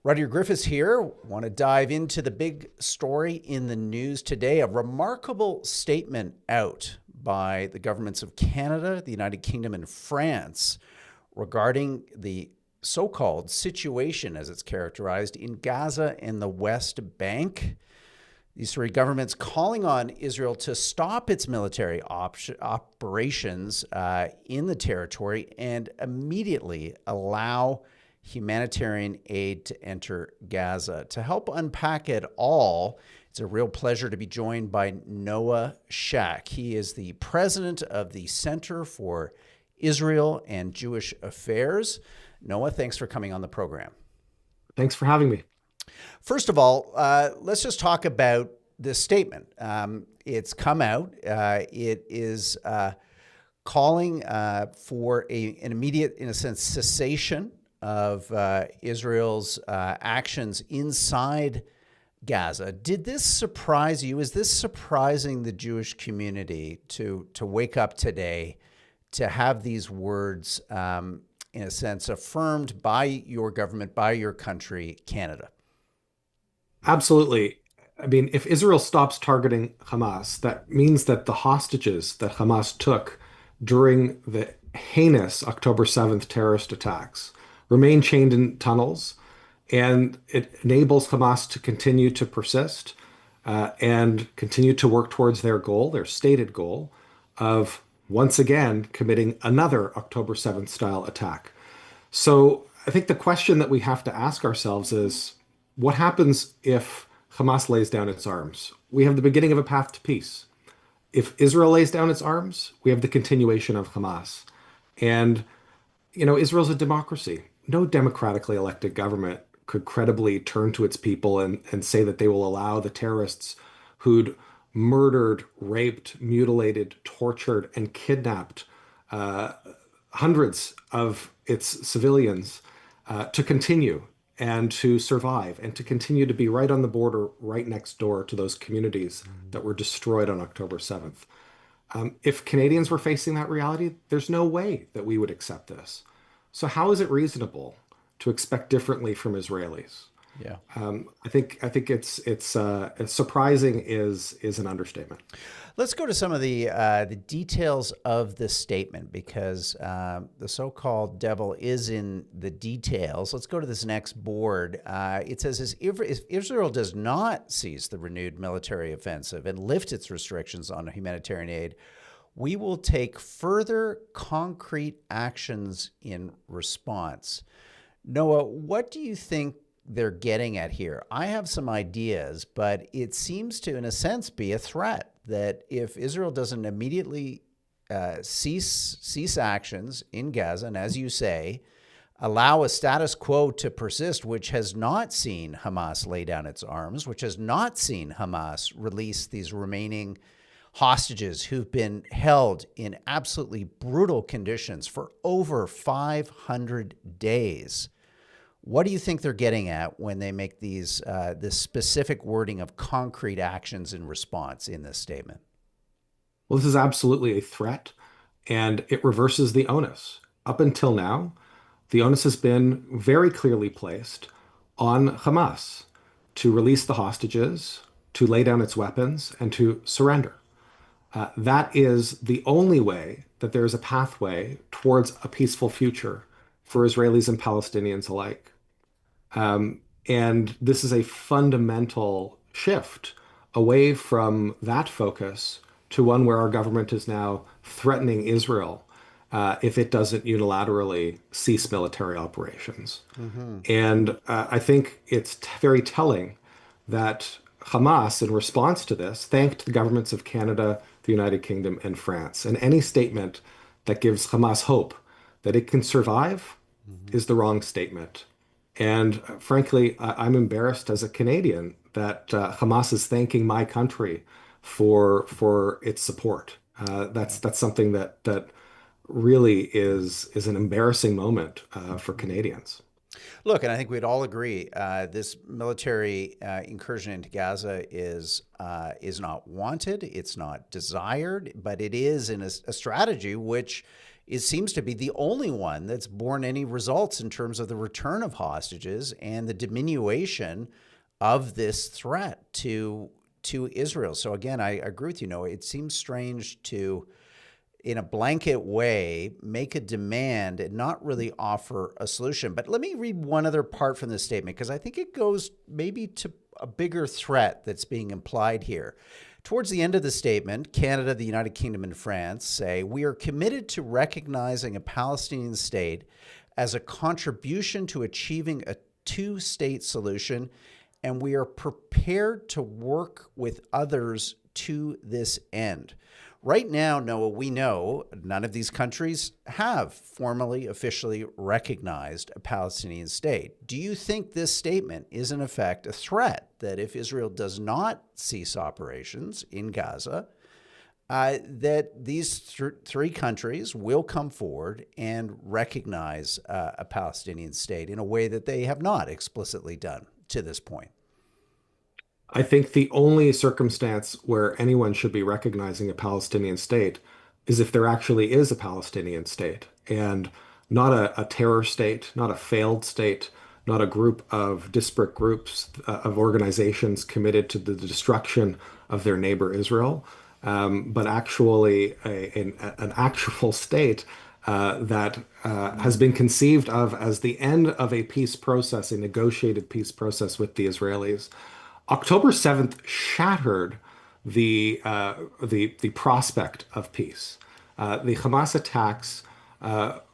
Rudyard Griffiths here. Want to dive into the big story in the news today. A remarkable statement out by the governments of Canada, the United Kingdom, and France regarding the so-called situation, as it's characterized, in Gaza and the West Bank. These three governments calling on Israel to stop its military operations in the territory and immediately allow humanitarian aid to enter Gaza. To help unpack it all, it's a real pleasure to be joined by Noah Shack. He is the president of the Center for Israel and Jewish Affairs. Noah, thanks for coming on the program. Thanks for having me. First of all, let's just talk about this statement. It's come out. It is calling for an immediate, in a sense, cessation of Israel's actions inside Gaza. Did this surprise you? Is this surprising the Jewish community to wake up today to have these words, in a sense, affirmed by your government, by your country, Canada? Absolutely. I mean, if Israel stops targeting Hamas, that means that the hostages that Hamas took during the heinous October 7th terrorist attacks remain chained in tunnels, and it enables Hamas to continue to persist and continue to work towards their goal, their stated goal, of once again committing another October 7th style attack. So I think the question that we have to ask ourselves is, what happens if Hamas lays down its arms? We have the beginning of a path to peace. If Israel lays down its arms, we have the continuation of Hamas. And, Israel's a democracy. No democratically elected government could credibly turn to its people and say that they will allow the terrorists who'd murdered, raped, mutilated, tortured, and kidnapped hundreds of its civilians to continue and to survive and to continue to be right on the border, right next door to those communities that were destroyed on October 7th. If Canadians were facing that reality, there's no way that we would accept this. So how is it reasonable to expect differently from Israelis? Yeah. I think it's surprising is an understatement. Let's go to some of the details of this statement, because the so-called devil is in the details. Let's go to this next board. It says, if Israel does not cease the renewed military offensive and lift its restrictions on humanitarian aid, we will take further concrete actions in response. Noah, what do you think they're getting at here? I have some ideas, but it seems to, in a sense, be a threat that if Israel doesn't immediately cease actions in Gaza, and as you say, allow a status quo to persist, which has not seen Hamas lay down its arms, which has not seen Hamas release these remaining hostages who've been held in absolutely brutal conditions for over 500 days. What do you think they're getting at when they make this specific wording of concrete actions in response in this statement? Well, this is absolutely a threat, and it reverses the onus. Up until now, the onus has been very clearly placed on Hamas to release the hostages, to lay down its weapons, and to surrender. That is the only way that there is a pathway towards a peaceful future for Israelis and Palestinians alike. And this is a fundamental shift away from that focus to one where our government is now threatening Israel if it doesn't unilaterally cease military operations. And I think it's very telling that Hamas, in response to this, thanked the governments of Canada, the United Kingdom, and France. And any statement that gives Hamas hope that it can survive is the wrong statement. And frankly, I'm embarrassed as a Canadian that Hamas is thanking my country for its support. That's something that really is an embarrassing moment for Canadians. Look, and I think we'd all agree this military incursion into Gaza is not wanted, it's not desired, but it is in a strategy which it seems to be the only one that's borne any results in terms of the return of hostages and the diminution of this threat to Israel. So again, I agree with you, Noah. It seems strange to, in a blanket way, make a demand and not really offer a solution. But let me read one other part from this statement, because I think it goes maybe to a bigger threat that's being implied here. Towards the end of the statement, Canada, the United Kingdom, and France say, "We are committed to recognizing a Palestinian state as a contribution to achieving a two-state solution, and we are prepared to work with others to this end." Right now, Noah, we know none of these countries have formally, officially recognized a Palestinian state. Do you think this statement is, in effect, a threat that if Israel does not cease operations in Gaza, that these three countries will come forward and recognize a Palestinian state in a way that they have not explicitly done to this point? I think the only circumstance where anyone should be recognizing a Palestinian state is if there actually is a Palestinian state and not a terror state, not a failed state, not a group of disparate groups of organizations committed to the destruction of their neighbor Israel, but actually an actual state that has been conceived of as the end of a peace process, a negotiated peace process with the Israelis. October 7th shattered the prospect of peace. The Hamas attacks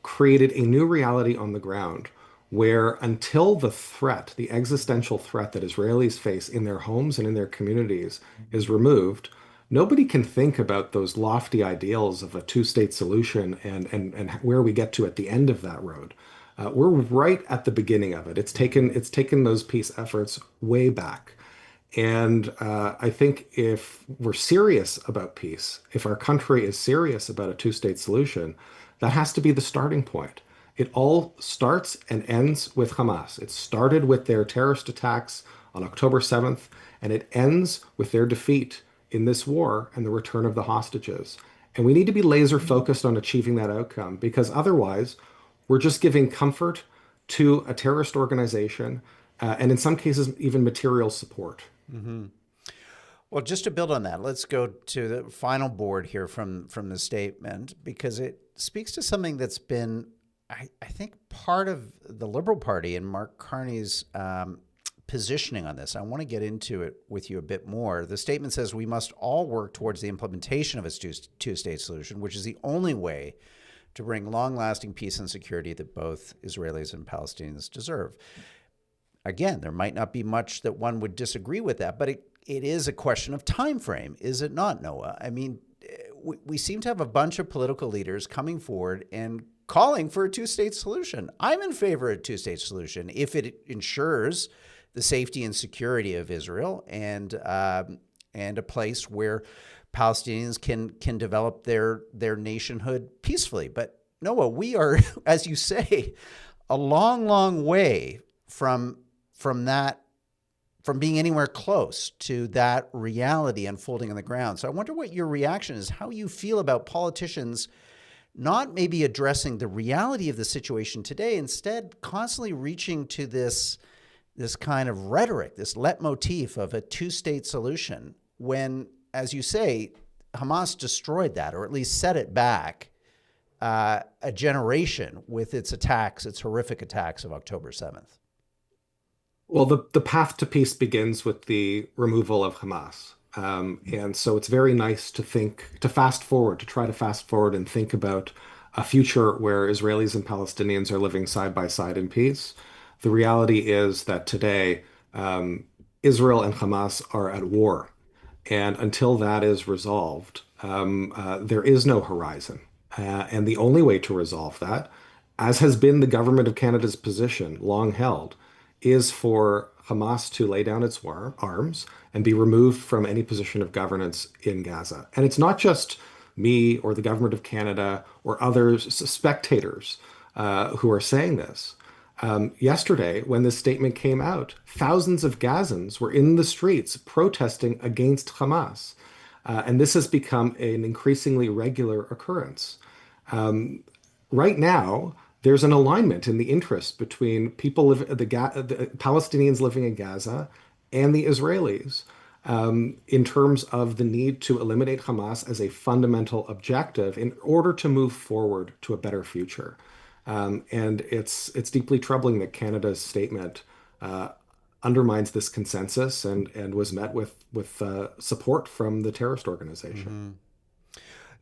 created a new reality on the ground where, until the threat, the existential threat that Israelis face in their homes and in their communities is removed, nobody can think about those lofty ideals of a two-state solution and where we get to at the end of that road. We're right at the beginning of it. It's taken those peace efforts way back. And I think if we're serious about peace, if our country is serious about a two-state solution, that has to be the starting point. It all starts and ends with Hamas. It started with their terrorist attacks on October 7th, and it ends with their defeat in this war and the return of the hostages. And we need to be laser focused on achieving that outcome, because otherwise we're just giving comfort to a terrorist organization, and in some cases, even material support. Mm-hmm. Well, just to build on that, let's go to the final board here from the statement, because it speaks to something that's been, I think, part of the Liberal Party and Mark Carney's positioning on this. I want to get into it with you a bit more. The statement says we must all work towards the implementation of a two-state solution, which is the only way to bring long-lasting peace and security that both Israelis and Palestinians deserve. Again, there might not be much that one would disagree with that, but it is a question of time frame, is it not, Noah? I mean, we seem to have a bunch of political leaders coming forward and calling for a two-state solution. I'm in favor of a two-state solution if it ensures the safety and security of Israel and a place where Palestinians can develop their nationhood peacefully. But Noah, we are, as you say, a long, long way from being anywhere close to that reality unfolding on the ground. So I wonder what your reaction is, how you feel about politicians not maybe addressing the reality of the situation today, instead constantly reaching to this kind of rhetoric, this leitmotif of a two-state solution, when, as you say, Hamas destroyed that, or at least set it back a generation with its attacks, its horrific attacks of October 7th. Well, the path to peace begins with the removal of Hamas. And so it's very nice to try to fast forward and think about a future where Israelis and Palestinians are living side by side in peace. The reality is that today, Israel and Hamas are at war. And until that is resolved, there is no horizon. And the only way to resolve that, as has been the government of Canada's position, long held, is for Hamas to lay down its arms and be removed from any position of governance in Gaza. And it's not just me or the government of Canada or others, spectators, who are saying this. Yesterday, when this statement came out, thousands of Gazans were in the streets protesting against Hamas. And this has become an increasingly regular occurrence. right now, there's an alignment in the interest between the Palestinians living in Gaza and the Israelis in terms of the need to eliminate Hamas as a fundamental objective in order to move forward to a better future. And it's deeply troubling that Canada's statement uh, undermines this consensus and was met with support from the terrorist organization. Hmm.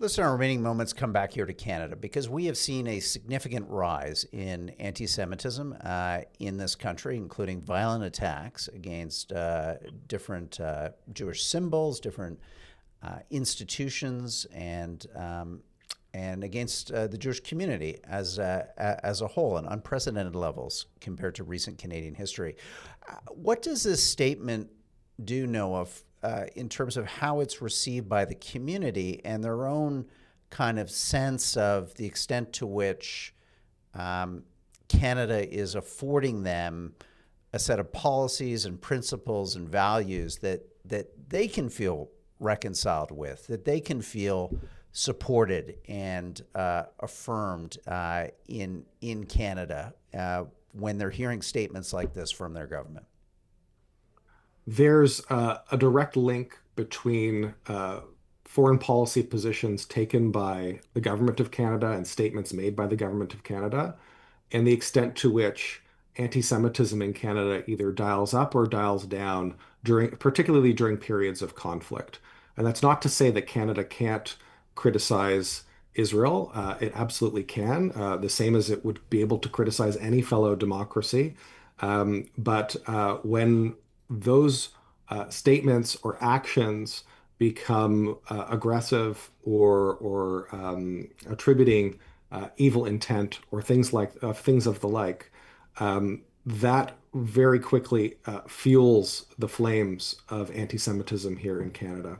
Let's, in our remaining moments, come back here to Canada because we have seen a significant rise in anti-Semitism in this country, including violent attacks against different Jewish symbols, different institutions, and against the Jewish community as a whole, on unprecedented levels compared to recent Canadian history. What does this statement do, Noah, in terms of how it's received by the community and their own kind of sense of the extent to which Canada is affording them a set of policies and principles and values that they can feel reconciled with, that they can feel supported and affirmed in Canada when they're hearing statements like this from their government? There's a direct link between foreign policy positions taken by the government of Canada and statements made by the government of Canada, and the extent to which anti-Semitism in Canada either dials up or dials down particularly during periods of conflict. And that's not to say that Canada can't criticize Israel. It absolutely can, the same as it would be able to criticize any fellow democracy. But when those statements or actions become aggressive or attributing evil intent or things of the like, that very quickly fuels the flames of anti-Semitism here in Canada.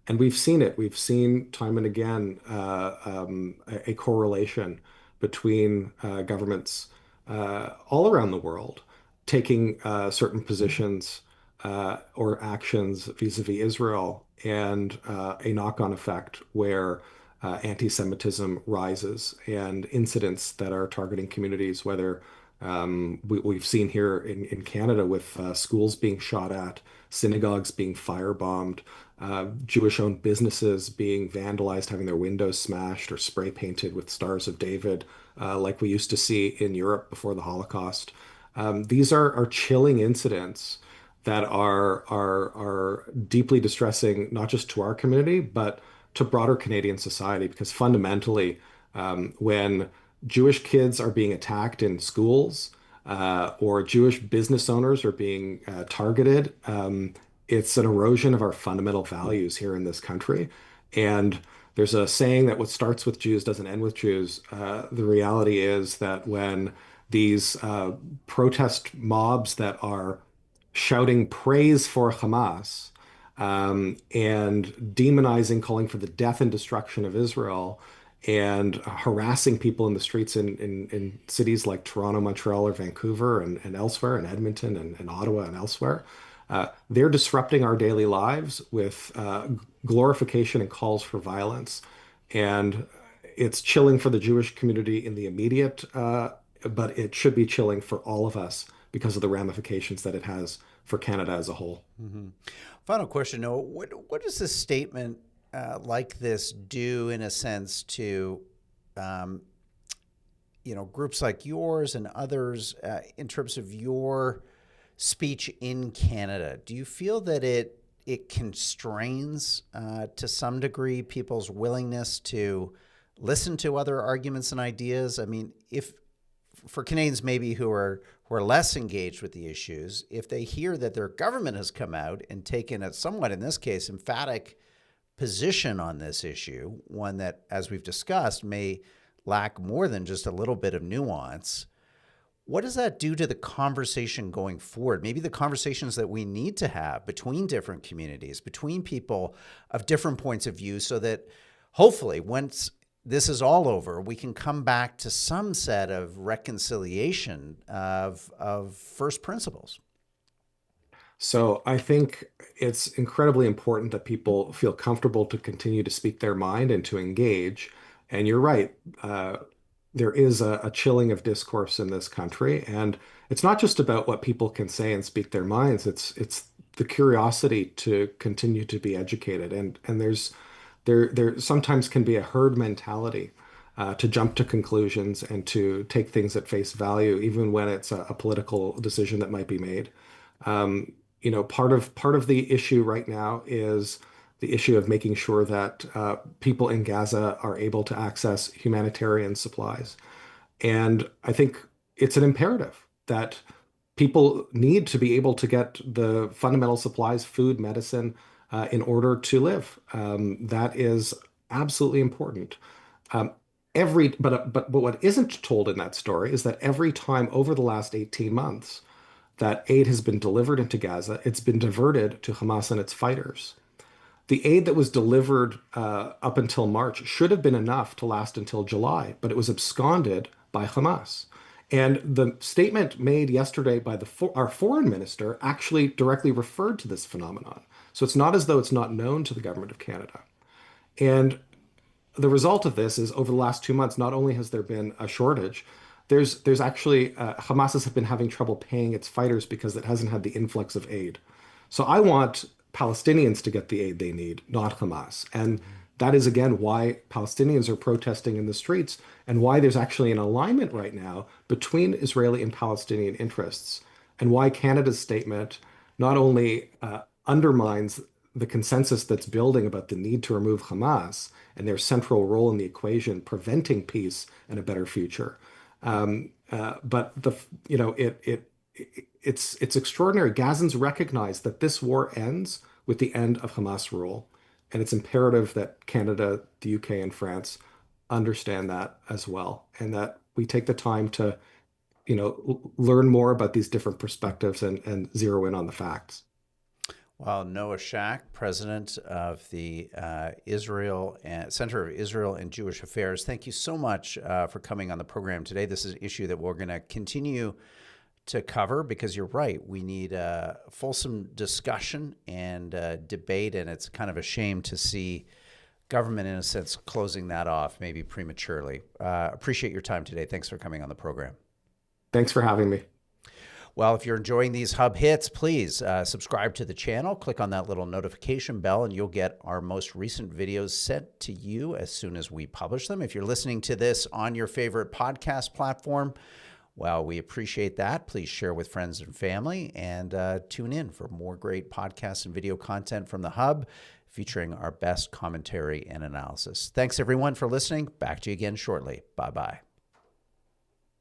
And we've seen it. We've seen time and again a correlation between governments all around the world taking certain positions or actions vis-a-vis Israel and a knock-on effect where anti-Semitism rises and incidents that are targeting communities, whether we've seen here in Canada with schools being shot at, synagogues being firebombed, Jewish-owned businesses being vandalized, having their windows smashed or spray painted with Stars of David, like we used to see in Europe before the Holocaust. These are chilling incidents that are deeply distressing, not just to our community, but to broader Canadian society, because fundamentally, when Jewish kids are being attacked in schools, or Jewish business owners are being targeted, it's an erosion of our fundamental values here in this country. And there's a saying that what starts with Jews doesn't end with Jews. The reality is that when these protest mobs that are shouting praise for Hamas and demonizing, calling for the death and destruction of Israel, and harassing people in the streets in cities like Toronto, Montreal, or Vancouver, and elsewhere, in Edmonton and Ottawa and elsewhere. They're disrupting our daily lives with glorification and calls for violence. And it's chilling for the Jewish community in the immediate, but it should be chilling for all of us because of the ramifications that it has for Canada as a whole. Mm-hmm. Final question, Noah. What does this statement like this do, in a sense, to groups like yours and others in terms of your speech in Canada? Do you feel that it constrains to some degree people's willingness to listen to other arguments and ideas? I mean, if for Canadians maybe who are less engaged with the issues, if they hear that their government has come out and taken a somewhat, in this case, emphatic position on this issue, one that, as we've discussed, may lack more than just a little bit of nuance, what does that do to the conversation going forward? Maybe the conversations that we need to have between different communities, between people of different points of view, so that hopefully once this is all over, we can come back to some set of reconciliation of first principles. So I think it's incredibly important that people feel comfortable to continue to speak their mind and to engage. And you're right. there is a chilling of discourse in this country, and it's not just about what people can say and speak their minds. It's the curiosity to continue to be educated, and there sometimes can be a herd mentality to jump to conclusions and to take things at face value, even when it's a political decision that might be made. Part of the issue right now is the issue of making sure that people in Gaza are able to access humanitarian supplies. And I think it's an imperative that people need to be able to get the fundamental supplies, food, medicine, in order to live. That is absolutely important. Um, but what isn't told in that story is that every time over the last 18 months that aid has been delivered into Gaza, it's been diverted to Hamas and its fighters. The aid that was delivered up until March should have been enough to last until July, but it was absconded by Hamas. And the statement made yesterday by our foreign minister actually directly referred to this phenomenon. So it's not as though it's not known to the government of Canada. And the result of this is over the last 2 months, not only has there been a shortage, there's actually Hamas has been having trouble paying its fighters because it hasn't had the influx of aid. So I want Palestinians to get the aid they need, not Hamas. And that is, again, why Palestinians are protesting in the streets and why there's actually an alignment right now between Israeli and Palestinian interests, and why Canada's statement not only undermines the consensus that's building about the need to remove Hamas and their central role in the equation, preventing peace and a better future. But it's extraordinary. Gazans recognize that this war ends with the end of Hamas rule, and it's imperative that Canada, the UK, and France understand that as well, and that we take the time to, learn more about these different perspectives and zero in on the facts. Well, Noah Shack, president of the Center of Israel and Jewish Affairs, thank you so much for coming on the program today. This is an issue that we're going to continue to cover because you're right. We need a fulsome discussion and debate, and it's kind of a shame to see government, in a sense, closing that off maybe prematurely. Appreciate your time today. Thanks for coming on the program. Thanks for having me. Well, if you're enjoying these Hub Hits, please subscribe to the channel. Click on that little notification bell, and you'll get our most recent videos sent to you as soon as we publish them. If you're listening to this on your favorite podcast platform, well, we appreciate that. Please share with friends and family, and tune in for more great podcasts and video content from the Hub, featuring our best commentary and analysis. Thanks, everyone, for listening. Back to you again shortly. Bye-bye.